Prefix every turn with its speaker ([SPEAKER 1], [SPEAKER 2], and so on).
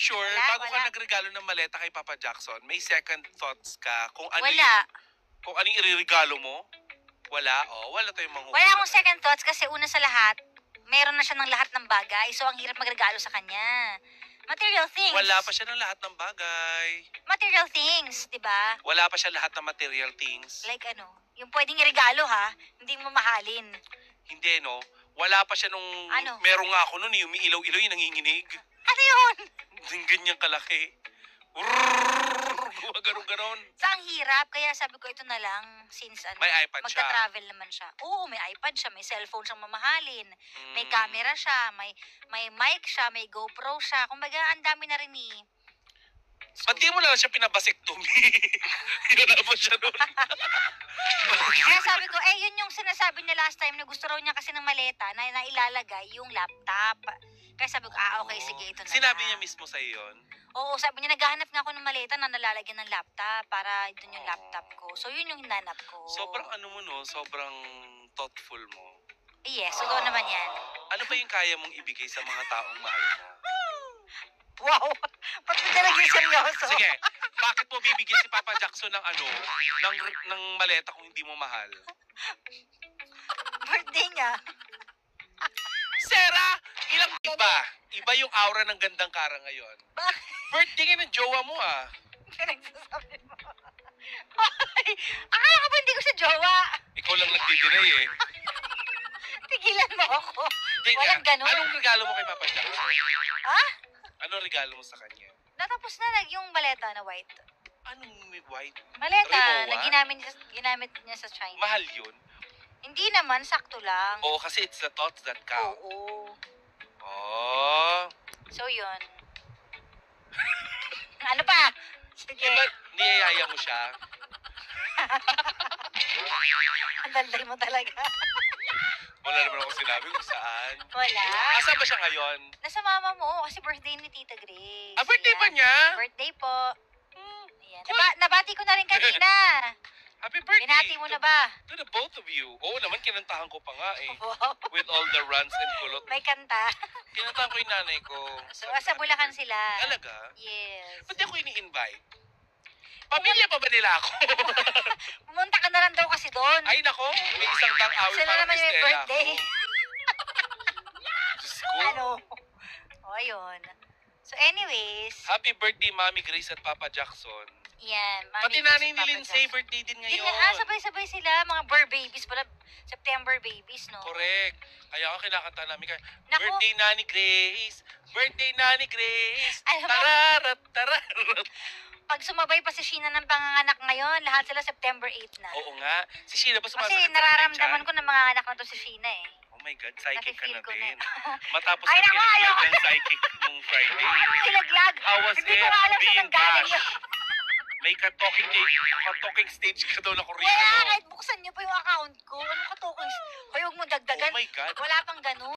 [SPEAKER 1] sure, bago ka nagregalo ng maleta kay Papa Jackson, may second thoughts ka kung ano kung anong iririgalo mo? Wala? Wala tayong manghuhula.
[SPEAKER 2] Wala akong second thoughts kasi una sa lahat, meron na siya ng lahat ng bagay. So, ang hirap magregalo sa kanya. Material things.
[SPEAKER 1] Wala pa siya ng lahat ng bagay.
[SPEAKER 2] Material things, di ba?
[SPEAKER 1] Wala pa siya lahat ng material things.
[SPEAKER 2] Like ano? Yung pwedeng iregalo ha, hindi mo mahalin.
[SPEAKER 1] Hindi, no? Wala pa siya nung...
[SPEAKER 2] Ano?
[SPEAKER 1] Meron nga ako nun, yung umiilaw-ilaw, yung nanginginig.
[SPEAKER 2] Ano yun?
[SPEAKER 1] Yung ganyang kalaki. Gumagano'n-ganon.
[SPEAKER 2] So, ang hirap. Kaya sabi ko, ito na lang. Since ano,
[SPEAKER 1] May iPad siya.
[SPEAKER 2] magta-travel naman siya. Oo, may iPad siya. May cellphone siyang mamahalin. May camera siya. May mic siya. May GoPro siya. Kumbaga, ang dami na rin eh.
[SPEAKER 1] Ba't di mo na lang siya pinabasectomy? Yun po siya nun.
[SPEAKER 2] Kaya sabi ko, yun yung sinasabi niya last time na gusto raw niya kasi ng maleta na ilalagay yung laptop. Kaya sabi ko, okay, sige, ito na.
[SPEAKER 1] Sinabi niya mismo sa'yo yun?
[SPEAKER 2] Oo, sabi niya, naghahanap nga ako ng maleta na nalalagyan ng laptop para doon yung laptop ko. So, yun yung hinanap ko.
[SPEAKER 1] Sobrang ano mo, no? Sobrang thoughtful mo.
[SPEAKER 2] Yes, totoo naman yan.
[SPEAKER 1] Ano ba yung kaya mong ibigay sa mga taong mahal mo?
[SPEAKER 2] Wow! Ba't mo talagang seryoso?
[SPEAKER 1] Sige, bakit mo bibigyan si Papa Jackson ng ng maleta kung hindi mo mahal?
[SPEAKER 2] Birthday niya.
[SPEAKER 1] Sarah, ilang iba? Iba yung aura ng gandang kara ngayon.
[SPEAKER 2] Bakit?
[SPEAKER 1] Birthday nga ng jowa mo ah.
[SPEAKER 2] Pinagsasabi mo. Ay, akala ko ba hindi ko sa jowa?
[SPEAKER 1] Ikaw lang nagdi-deny eh.
[SPEAKER 2] Tigilan mo ako.
[SPEAKER 1] Hindi nga.
[SPEAKER 2] Walang ganun.
[SPEAKER 1] Anong regalo mo kay Papa Jackson?
[SPEAKER 2] Ha?
[SPEAKER 1] Anong regalo mo sa kanya?
[SPEAKER 2] Natapos na yung maleta na white.
[SPEAKER 1] Anong white?
[SPEAKER 2] Maleta
[SPEAKER 1] Rimowa?
[SPEAKER 2] na ginamit niya sa China.
[SPEAKER 1] Mahal yun?
[SPEAKER 2] Hindi naman, sakto lang.
[SPEAKER 1] Oo, kasi it's the thoughts that count.
[SPEAKER 2] Oo.
[SPEAKER 1] Oh.
[SPEAKER 2] So, yun. Ano pa? Sige.
[SPEAKER 1] Diba, niyayaya mo siya?
[SPEAKER 2] Ang dalday mo talaga.
[SPEAKER 1] Wala naman ako sinabi kung saan.
[SPEAKER 2] Wala.
[SPEAKER 1] Asan ba siya ngayon?
[SPEAKER 2] Nasa mama mo kasi birthday ni Tita Grace.
[SPEAKER 1] Birthday
[SPEAKER 2] Ayan.
[SPEAKER 1] ba niya?
[SPEAKER 2] Birthday po. Ayan.
[SPEAKER 1] Cool.
[SPEAKER 2] Nabati ko na rin kanina.
[SPEAKER 1] Happy birthday.
[SPEAKER 2] Binati mo na ba?
[SPEAKER 1] To the both of you. Oo naman, kinantahan ko pa nga eh.
[SPEAKER 2] Wow.
[SPEAKER 1] With all the runs and kulot.
[SPEAKER 2] May kanta.
[SPEAKER 1] Kinantahan ko yung nanay ko.
[SPEAKER 2] So, sa Bulacan sila.
[SPEAKER 1] Talaga?
[SPEAKER 2] Yes.
[SPEAKER 1] Ba't di ako ini-invite? Pamilya pa ba nila ako?
[SPEAKER 2] Pumunta ka na lang daw kasi doon.
[SPEAKER 1] Ay nako, may isang tang-awit
[SPEAKER 2] Sila
[SPEAKER 1] para
[SPEAKER 2] naman
[SPEAKER 1] kay
[SPEAKER 2] yung
[SPEAKER 1] Stella
[SPEAKER 2] birthday.
[SPEAKER 1] ako. Diyos ko.
[SPEAKER 2] Ano? O, ayun. So, anyways.
[SPEAKER 1] Happy birthday, Mami Grace at Papa Jackson.
[SPEAKER 2] Yan.
[SPEAKER 1] Pati nanay ni Lindsay, birthday din ngayon.
[SPEAKER 2] Sabay-sabay sila. Mga babies pala. September babies, no?
[SPEAKER 1] Correct. Kaya ako kinakanta namin kaya,
[SPEAKER 2] Naku.
[SPEAKER 1] birthday Nani Grace, birthday Nani Grace,
[SPEAKER 2] Alam mo-
[SPEAKER 1] tararat, tararat.
[SPEAKER 2] Pag sumabay pa si Sheena ng panganganak ngayon, lahat sila September 8 na.
[SPEAKER 1] Oo nga, si Sheena ba sumasakit?
[SPEAKER 2] Kasi nararamdaman ko na mga anak na to si Sheena eh.
[SPEAKER 1] Oh my God, psychic ka
[SPEAKER 2] Nafe-feel
[SPEAKER 1] na
[SPEAKER 2] ko na.
[SPEAKER 1] din. Matapos
[SPEAKER 2] Ay,
[SPEAKER 1] na
[SPEAKER 2] naku,
[SPEAKER 1] pinaglag
[SPEAKER 2] ayoko.
[SPEAKER 1] ng psychic nung Friday.
[SPEAKER 2] Anong ilaglag?
[SPEAKER 1] How was
[SPEAKER 2] Hindi
[SPEAKER 1] it
[SPEAKER 2] ko nga alam saan
[SPEAKER 1] being
[SPEAKER 2] nanggaling
[SPEAKER 1] bashed?
[SPEAKER 2] yun.
[SPEAKER 1] May ka-talking stage ka daw na
[SPEAKER 2] Wala,
[SPEAKER 1] Koreano.
[SPEAKER 2] kahit buksan niyo pa yung account ko. Ano ka to? Huwag mo dagdagan.
[SPEAKER 1] Oh my God.
[SPEAKER 2] Wala pang ganun.